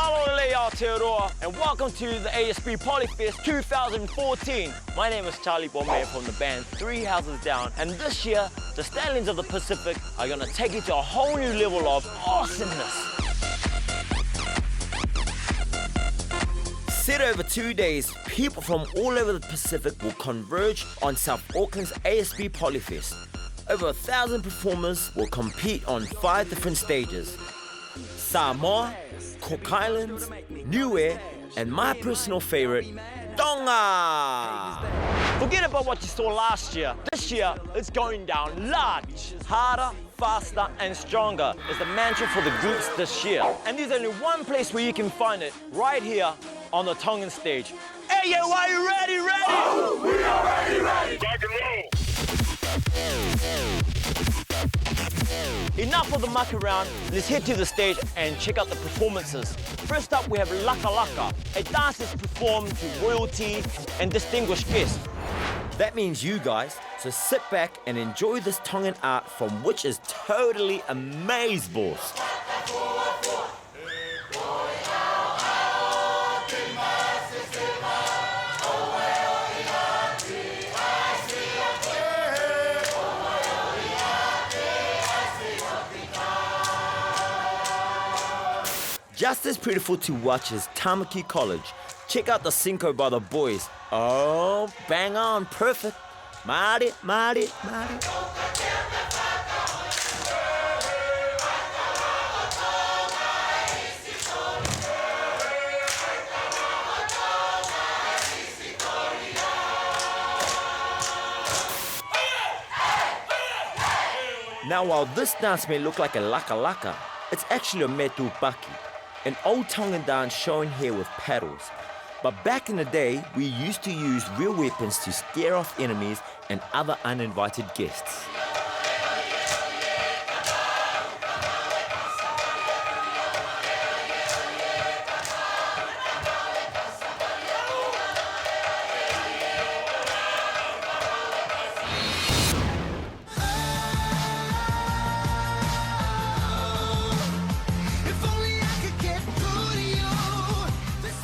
Mahalo lei Aotearoa, and welcome to the ASB Polyfest 2014. My name is Charlie Bomey from the band Three Houses Down, and this year, the Stallions of the Pacific are gonna take you to a whole new level of awesomeness. Set over 2 days, people from all over the Pacific will converge on South Auckland's ASB Polyfest. Over 1,000 performers will compete on 5 different stages. Samoa, Cook Islands, Niue, and my personal favorite, Tonga! Forget about what you saw last year. This year, it's going down large. Harder, faster, and stronger is the mantra for the groups this year. And there's only one place where you can find it, right here on the Tongan stage. Hey, yo, are you ready? Oh, we are ready! Rock and roll! Enough of the muck around, let's head to the stage and check out the performances. First up, we have Laka Laka, a dance that's performed to royalty and distinguished guests. That means you guys, so sit back and enjoy this Tongan art from which is totally amazeballs. Just as beautiful to watch as Tamaki College. Check out the Cinco by the boys. Oh, bang on, perfect. Mari, mari, mari. Now, while this dance may look like a laka laka, it's actually a metu baki, an old Tongan dance shown here with paddles. But back in the day, we used to use real weapons to scare off enemies and other uninvited guests.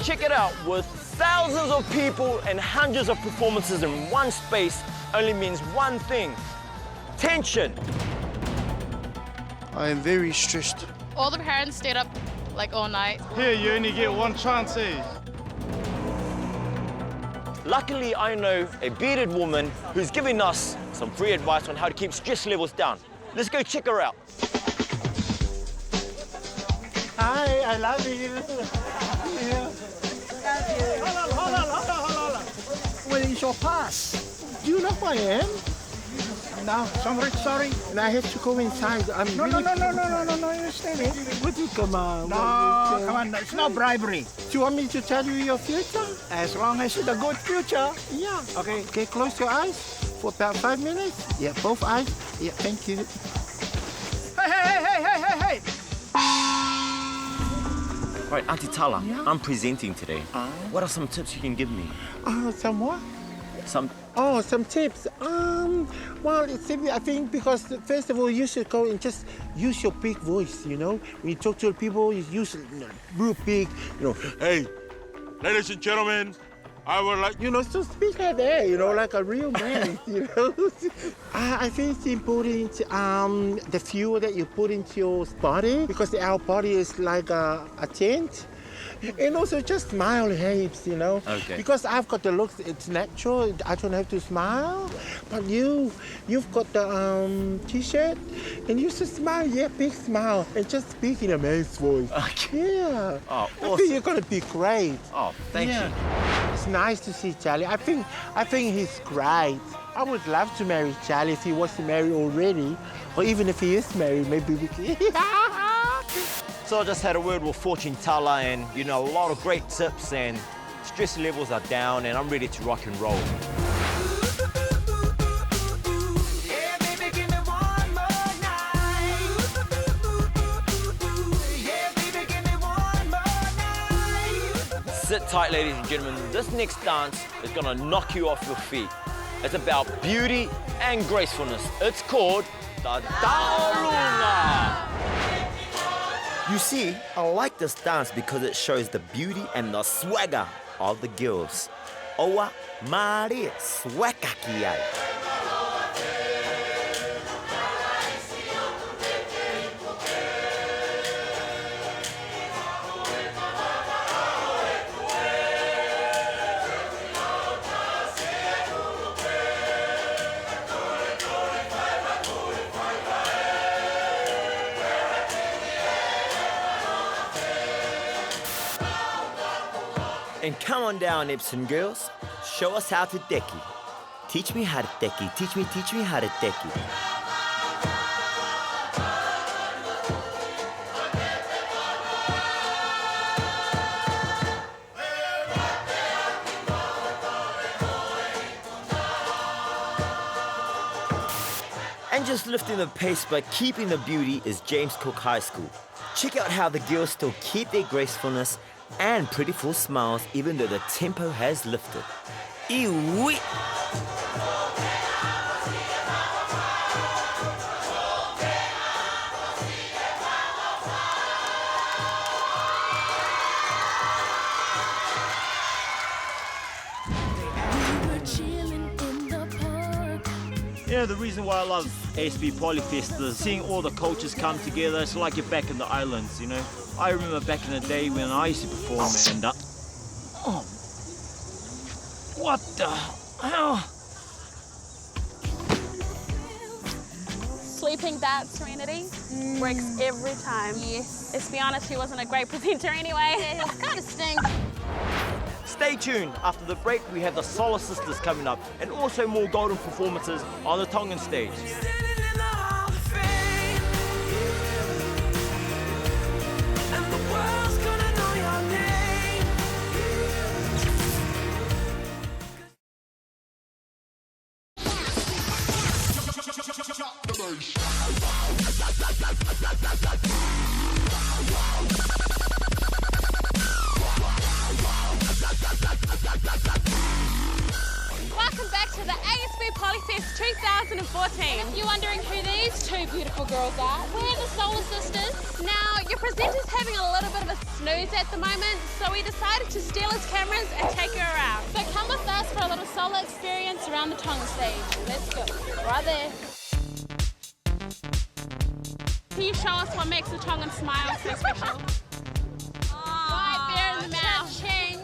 Check it out, with thousands of people and hundreds of performances in one space only means one thing: tension. I am very stressed. All the parents stayed up like all night. Here, you only get one chance, eh? Luckily, I know a bearded woman who's giving us some free advice on how to keep stress levels down. Let's go check her out. Hi, I love you. Hold on. Where is your pass? Do you know who I am? No, sorry. And I have to go inside. No, you stay here. Would you come on? No, come on, it's no bribery. Do you want me to tell you your future? As long as it's a good future. Yeah. Okay, close your eyes for about 5 minutes. Yeah, both eyes. Yeah, thank you. Hey! Right, Auntie Tala, Yeah. I'm presenting today. What are some tips you can give me? Some what? Some Some tips. Well, it's simply, I think, because first of all, you should go and just use your big voice, you know? When you talk to people, you use real big, Hey, ladies and gentlemen, I would like... so speak like that, like a real man, I think it's important, the fuel that you put into your body, because our body is like a tent. And also just smile, Habes, Okay. Because I've got the looks, it's natural, I don't have to smile. But you've got the t-shirt, and you should smile, big smile, and just speak in a man's voice. Okay. Yeah. Oh, I awesome. think you're gonna be great. Oh, thank you. It's nice to see Charlie. I think he's great. I would love to marry Charlie if he wasn't married already, or even if he is married, maybe we can. So I just had a word with Fortune Tala, and a lot of great tips, and stress levels are down, and I'm ready to rock and roll. Sit tight, ladies and gentlemen. This next dance is gonna knock you off your feet. It's about beauty and gracefulness. It's called the Taurunga. You see, I like this dance because it shows the beauty and the swagger of the girls. Oa Maria Swakakiai. And come on down, Epsom girls. Show us how to deki. Teach me how to deki. Teach me how to deki. And just lifting the pace but keeping the beauty is James Cook High School. Check out how the girls still keep their gracefulness and prettiful smiles even though the tempo has lifted. Iwi! You know, the reason why I love ASB Polyfest is seeing all the cultures come together. It's like you're back in the islands, you know. I remember back in the day when I used to perform and oh, what the hell? Sleeping that Serenity works every time. Yes. Let's be honest, she wasn't a great presenter anyway. Yeah, it kind of stinks. Stay tuned. After the break, we have the Solar Sisters coming up and also more golden performances on the Tongan stage. Welcome back to the ASB Polyfest 2014. You wondering who these two beautiful girls are? We're the Solar Sisters. Now, your presenter's having a little bit of a snooze at the moment, so we decided to steal his cameras and take her around. So come with us for a little solo experience around the Tongan stage. Let's go. Right there. Can you show us what makes the Tongan smile so special? Right there in the mouth. Cha-ching.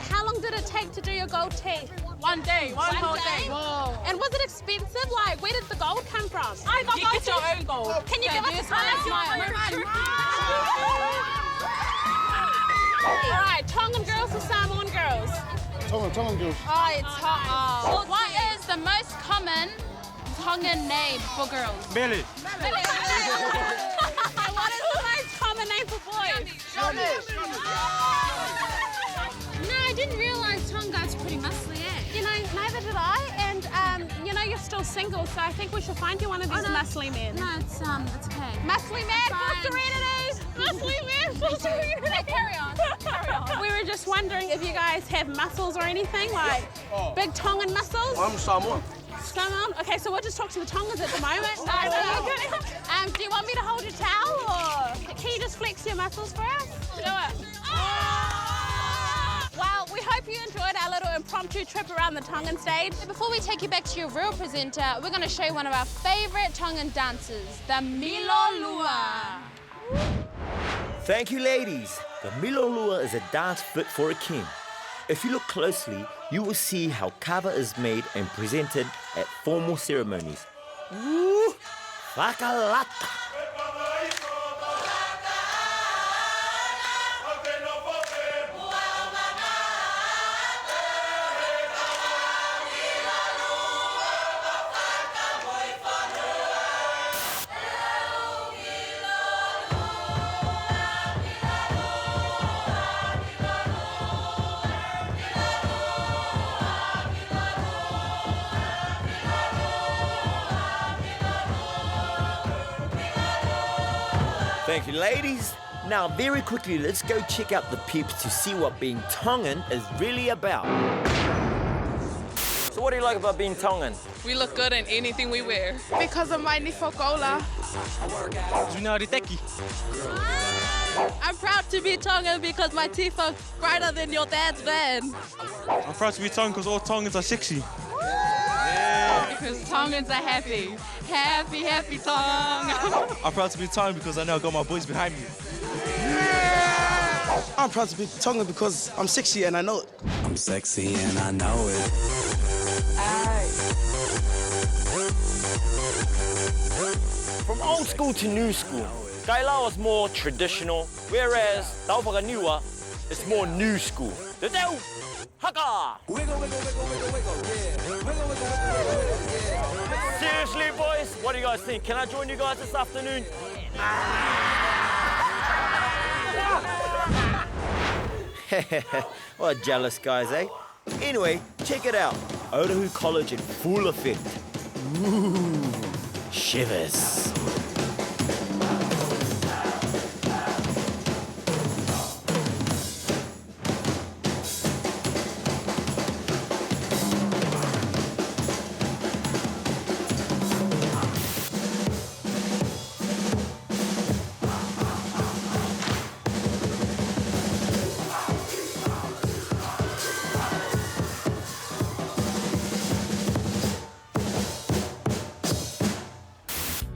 How long did it take to do your gold teeth? One day, one whole day. Whoa. And was it expensive? Like, where did the gold come from? I got get your own gold. Can you give us a smile? All right, Tongan girls or Samoan girls? Tongan girls. Oh, it's hot. Oh. What is the most common Tongan name for girls? Billy. What is the most common name for boys? No, I didn't realise Tonga's pretty muscly, eh? You know, neither did I. And, you know, you're still single, so I think we should find you one of these muscly men. No, it's okay. Muscly man for Fine. Serenity! Muscly man for Serenity! Carry on. We were just wondering if you guys have muscles or anything, like big Tongan muscles? I'm Samoan. Samoan? Okay, so we'll just talk to the Tongans at the moment. Do you want me to hold your towel, or can you just flex your muscles for us? Do it. Well, we hope you enjoyed our little impromptu trip around the Tongan stage. Before we take you back to your real presenter, we're going to show you one of our favourite Tongan dances, the Milolua. Thank you, ladies. The Milolua is a dance fit for a king. If you look closely, you will see how kava is made and presented at formal ceremonies. Woo! Whakalata! Thank you, ladies. Now, very quickly, let's go check out the peeps to see what being Tongan is really about. So what do you like about being Tongan? We look good in anything we wear. Because of my Nifokola. I'm proud to be Tongan because my teeth are brighter than your dad's dad. I'm proud to be Tongan because all Tongans are sexy. Because Tongans are happy. Happy, happy Tongan. I'm proud to be Tongan because I know I got my boys behind me. I'm proud to be Tongan because I'm sexy and I know it. I'm sexy and I know it. From old school to new school, Kailua is more traditional, whereas Taupakaniwa is more new school. Te teo, haka! Seriously, boys, what do you guys think? Can I join you guys this afternoon? What jealous guys, eh? Anyway, check it out. Otahu College in full effect. Ooh, shivers.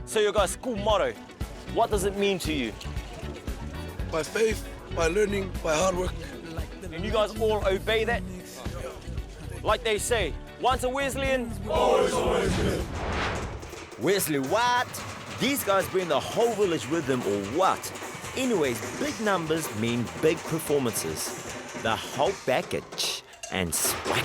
So your guys' school motto, what does it mean to you? By faith, by learning, by hard work. And you guys all obey that? Like they say, once a Wesleyan, always a Wesleyan. Wesley what? These guys bring the whole village with them or what? Anyways, big numbers mean big performances. The whole package and swagger.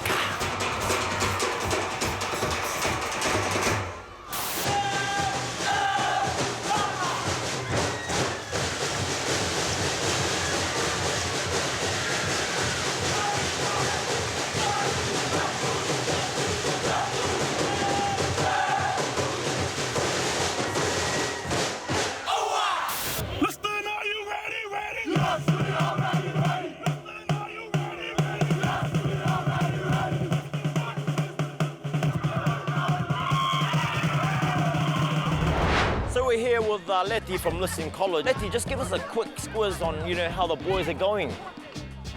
So we're here with Letty from Liston College. Letty, just give us a quick squiz on, how the boys are going.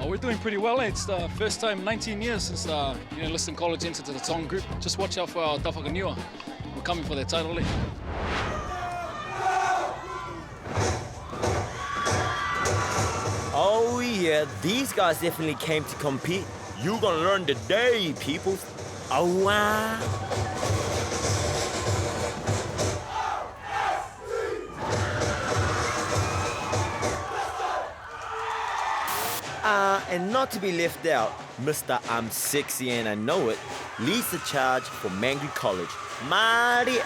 Oh, we're doing pretty well. It's the first time in 19 years since Liston College entered the Tongan group. Just watch out for our Taupakaniwa. We're coming for their title league. Oh yeah, these guys definitely came to compete. You gonna learn today, people. Oh wow. And not to be left out, Mr. I'm Sexy and I Know It leads the charge for Mangry College. Mari.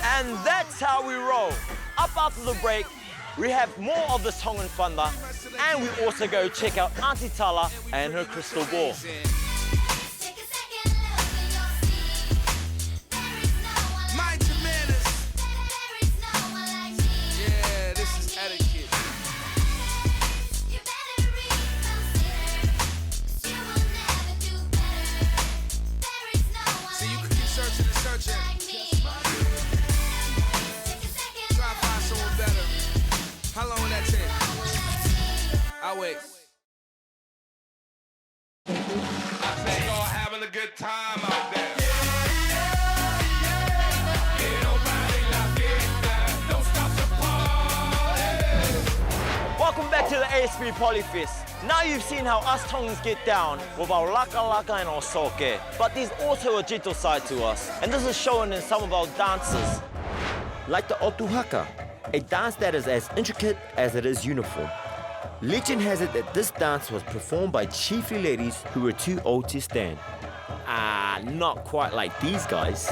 And that's how we roll. Up after the break, we have more of this Tongan thunder, and we also go check out Auntie Tala and her crystal ball. Mind your manners. Yeah, this is etiquette. See, you could keep searching and searching. How long will that take? I'll wait. I think y'all having a good time out there. Welcome back to the ASB Polyfest. Now you've seen how us Tongans get down with our laka laka and our soke. But there's also a gentle side to us, and this is shown in some of our dances. Like the Otuhaka, a dance that is as intricate as it is uniform. Legend has it that this dance was performed by chiefly ladies who were too old to stand. Not quite like these guys.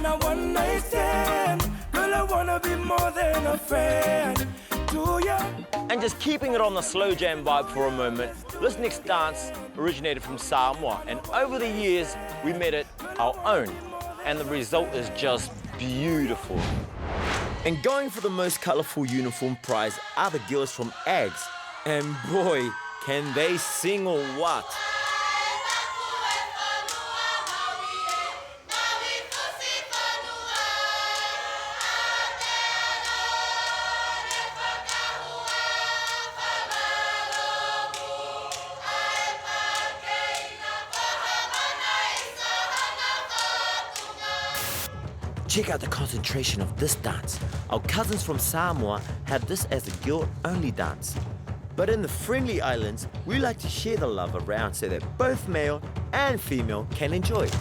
a one night stand. Girl, I wanna be more than a friend to ya. And just keeping it on the slow jam vibe for a moment, this next dance originated from Samoa, and over the years we made it our own, and the result is just beautiful. And going for the most colourful uniform prize are the girls from AGS, and boy, can they sing or what? Check out the concentration of this dance. Our cousins from Samoa have this as a girl-only dance. But in the Friendly Islands, we like to share the love around so that both male and female can enjoy it.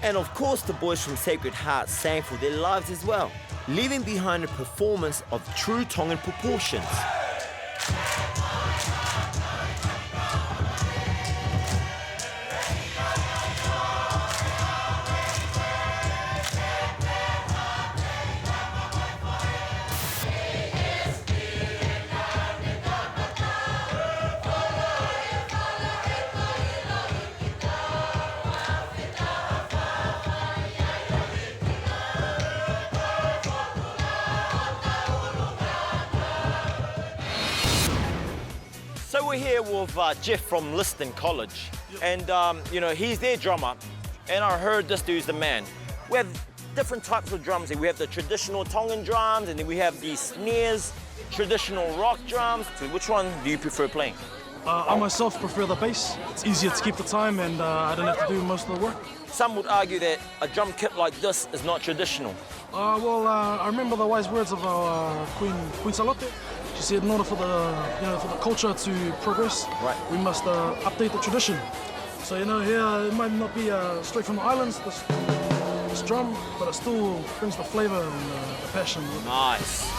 And of course, the boys from Sacred Heart sang for their lives as well, leaving behind a performance of true Tongan proportions. So we're here with Jeff from Liston College, and you know, he's their drummer, and I heard this dude's the man. We have different types of drums here. We have the traditional Tongan drums, and then we have the snares, traditional rock drums. So which one do you prefer playing? I myself prefer the bass. It's easier to keep the time, and I don't have to do most of the work. Some would argue that a drum kit like this is not traditional. I remember the wise words of our Queen Salote. She said, in order for the culture to progress, we must update the tradition. So here it might not be straight from the islands, this drum, but it still brings the flavor and the passion. Nice.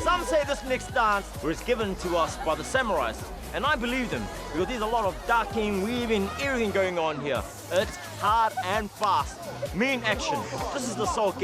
Some say this next dance was given to us by the samurais, and I believe them because there's a lot of ducking, weaving, everything going on here. It's hard and fast. Mean action. This is the soke.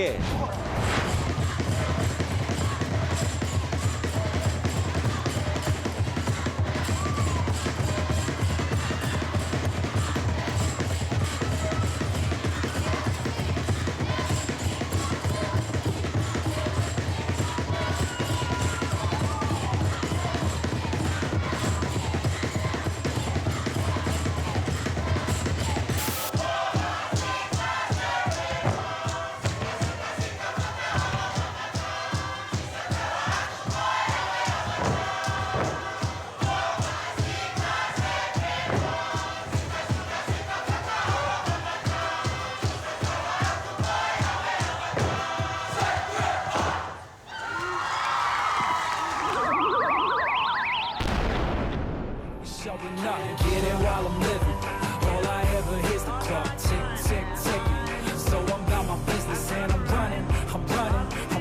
Get it while I'm living. All I ever hear is the clock tick, tick, ticking. So I'm about my business and I'm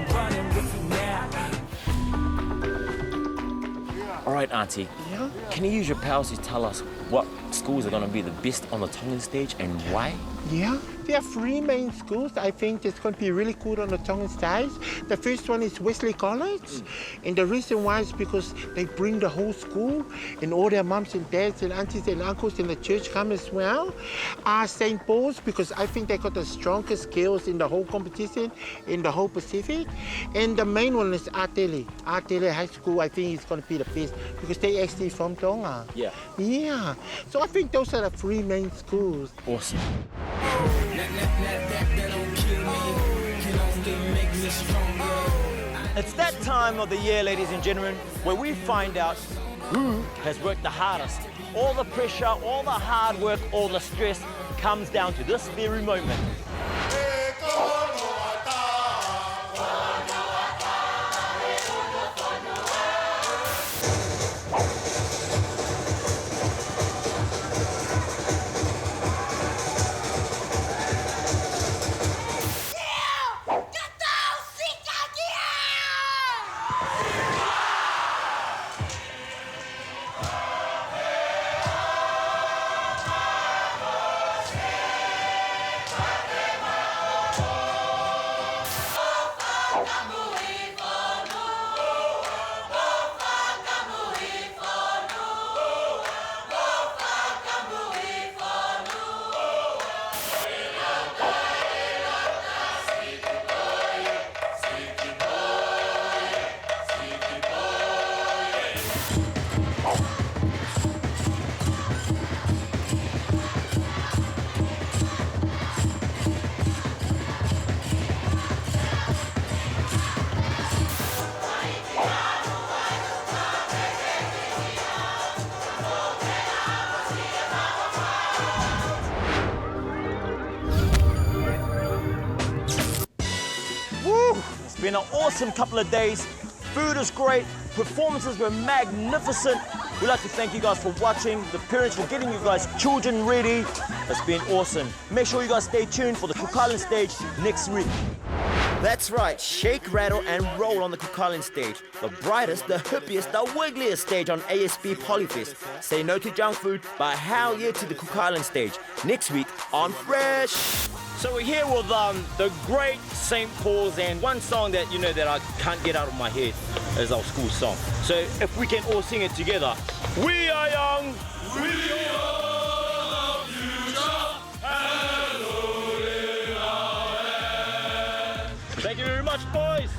running with you now. All right, Auntie. Yeah? Can you use your powers to tell us what schools are going to be the best on the Tongan stage and why? Yeah, there are three main schools I think it's going to be really cool on the Tongan stage. The first one is Wesley College, and the reason why is because they bring the whole school and all their mums and dads and aunties and uncles in the church come as well. St. Paul's, because I think they got the strongest girls in the whole competition in the whole Pacific. And the main one is Atele. Atele High School, I think is going to be the best because they actually from Tonga. Yeah. Yeah, so I think those are the three main schools. Awesome. It's that time of the year, ladies and gentlemen, where we find out who has worked the hardest. All the pressure, all the hard work, all the stress comes down to this very moment. It's been an awesome couple of days. Food is great, performances were magnificent. We'd like to thank you guys for watching, the parents for getting you guys children ready. It's been awesome. Make sure you guys stay tuned for the Cook Island stage next week. That's right, shake, rattle and roll on the Cook Island stage. The brightest, the hippiest, the wiggliest stage on ASB Polyfest. Say no to junk food, but hell yeah to the Cook Island stage. Next week on Fresh. So we're here with the great St. Paul's, and one song that that I can't get out of my head is our school song. So if we can all sing it together. We are young. We are the future. Thank you very much, boys.